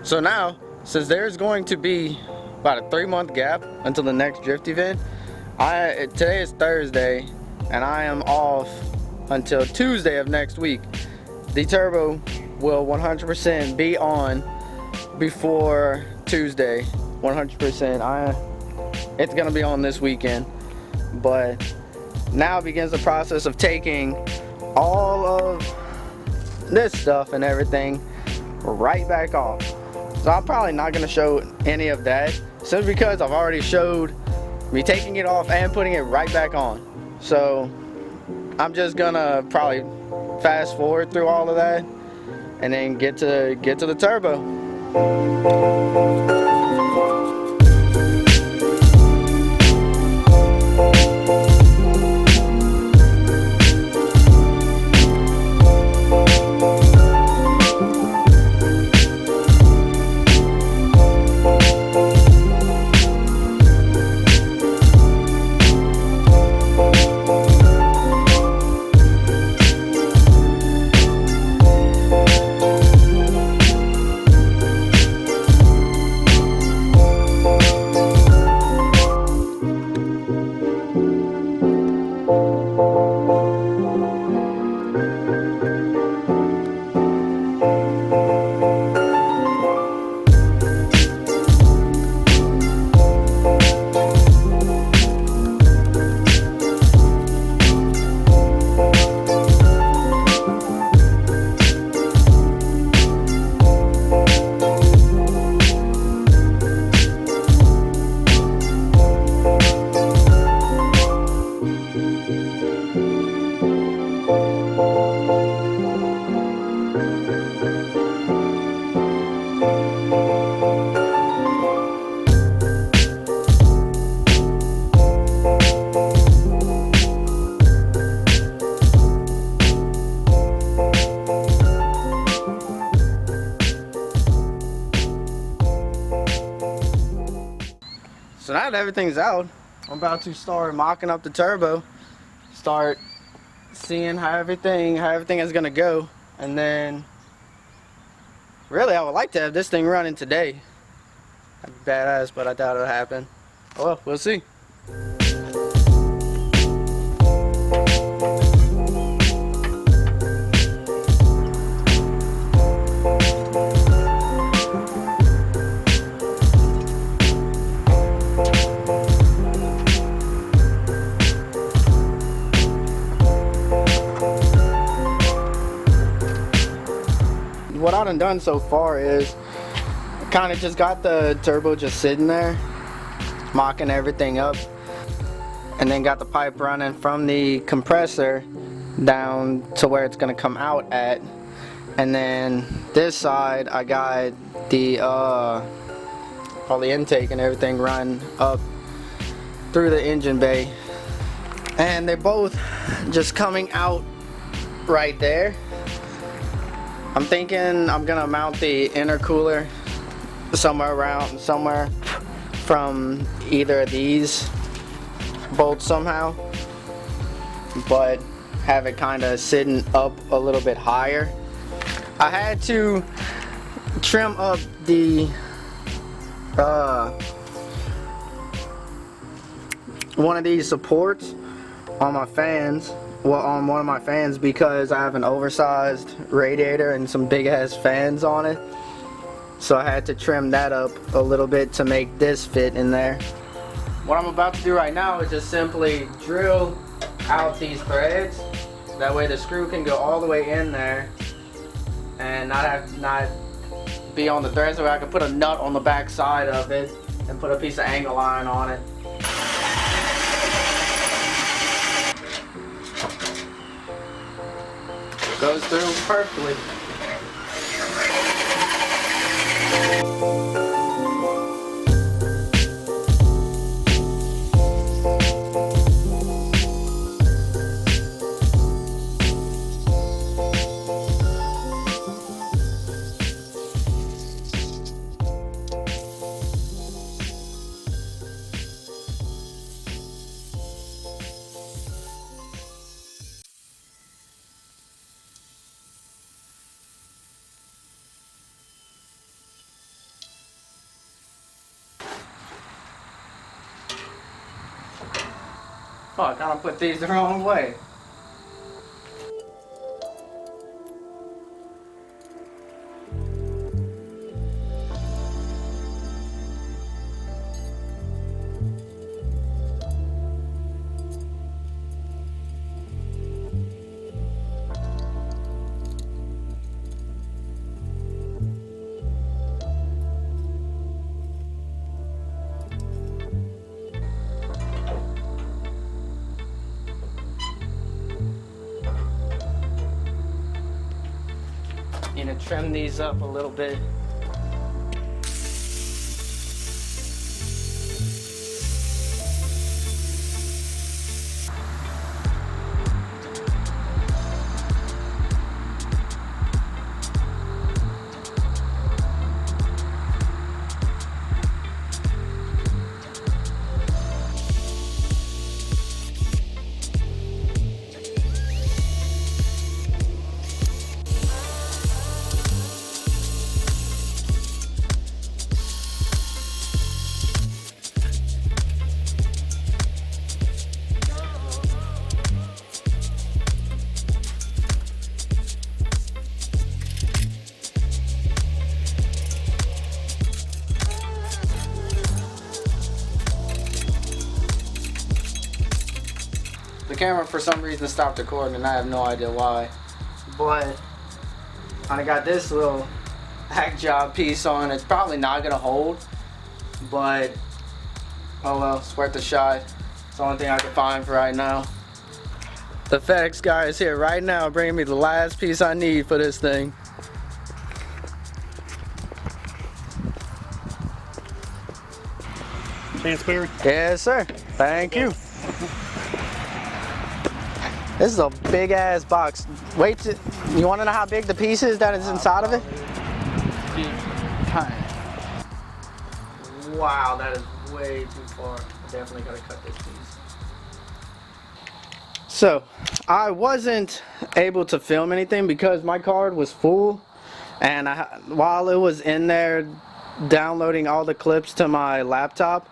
So now, since there's going to be about a 3-month gap until the next drift event, today is Thursday, and I am off until Tuesday of next week. The turbo will 100% be on before Tuesday. 100%. It's gonna be on this weekend, but now begins the process of taking all of this stuff and everything right back off. So I'm probably not gonna show any of that, simply because I've already showed me taking it off and putting it right back on. So I'm just gonna probably fast forward through all of that and then get to the turbo. So now that everything's out, I'm about to start mocking up the turbo, start seeing how everything is gonna go, and then really I would like to have this thing running today. That'd be badass, but I doubt it'll happen. Oh well, we'll see. What I've done so far is kind of just got the turbo just sitting there, mocking everything up, and then got the pipe running from the compressor down to where it's going to come out at. And then this side I got the all the intake and everything run up through the engine bay, and they're both just coming out right there. I'm thinking I'm gonna mount the intercooler somewhere from either of these bolts somehow, but have it kind of sitting up a little bit higher. I had to trim up the one of these supports on my fans. Well, on one of my fans, because I have an oversized radiator and some big ass fans on it, so I had to trim that up a little bit to make this fit in there. What I'm about to do right now is just simply drill out these threads, that way the screw can go all the way in there and not be on the thread, so I can put a nut on the back side of it and put a piece of angle iron on it. Goes through perfectly. Fuck, I put these the wrong way. Need to trim these up a little bit. The camera for some reason stopped recording and I have no idea why. But I got this little hack job piece on. It's probably not gonna hold, but oh well, it's worth a shot. It's the only thing I can find for right now. The FedEx guy is here right now bringing me the last piece I need for this thing. Transparent? Yes, sir. Thank you. This is a big ass box. Wait, you want to know how big the piece is that is inside of it? Wow, that is way too far. I definitely gotta cut this piece. So, I wasn't able to film anything because my card was full, and while it was in there downloading all the clips to my laptop,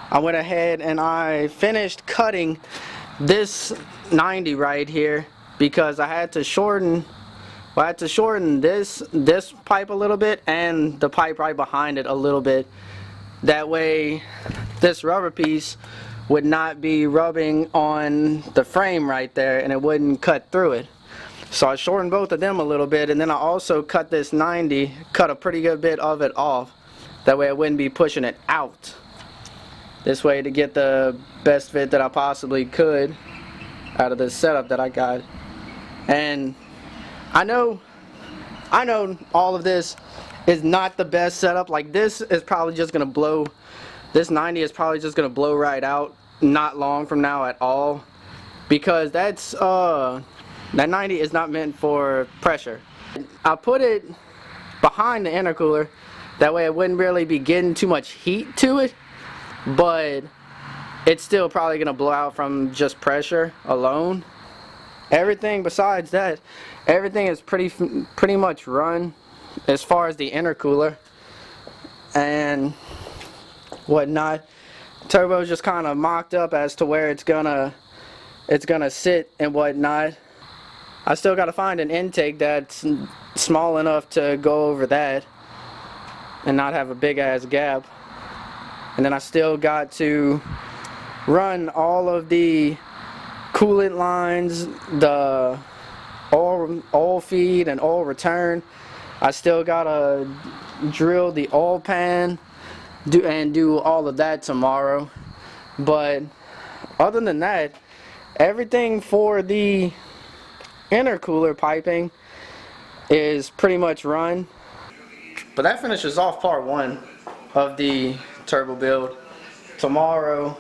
I went ahead and I finished cutting this 90 right here because I had to shorten this pipe a little bit and the pipe right behind it a little bit. That way this rubber piece would not be rubbing on the frame right there and it wouldn't cut through it. So I shortened both of them a little bit, and then I also cut this 90, cut a pretty good bit of it off. That way I wouldn't be pushing it out. This way to get the best fit that I possibly could out of this setup that I got. And I know all of this is not the best setup. Like, this is probably just gonna blow, this 90 is probably just gonna blow right out not long from now at all, because that's that 90 is not meant for pressure. I put it behind the intercooler, that way it wouldn't really be getting too much heat to it, but it's still probably gonna blow out from just pressure alone. Everything besides that, everything is pretty much run as far as the intercooler and whatnot. Turbo's just kind of mocked up as to where it's gonna sit and whatnot. I still gotta find an intake that's small enough to go over that and not have a big ass gap. And then I still got to run all of the coolant lines, the oil feed and oil return. I still gotta drill the oil pan, do all of that tomorrow. But other than that, everything for the intercooler piping is pretty much run. But that finishes off part one of the turbo build. Tomorrow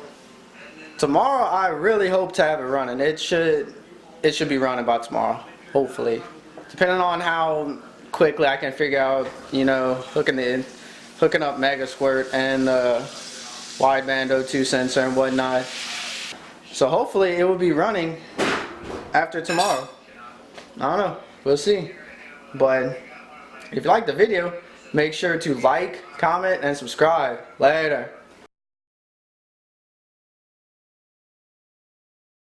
I really hope to have it running. It should be running by tomorrow, hopefully. Depending on how quickly I can figure out, you know, hooking up Mega Squirt and wideband O2 sensor and whatnot. So hopefully it will be running after tomorrow. I don't know, we'll see. But if you like the video, make sure to like, comment, and subscribe. Later.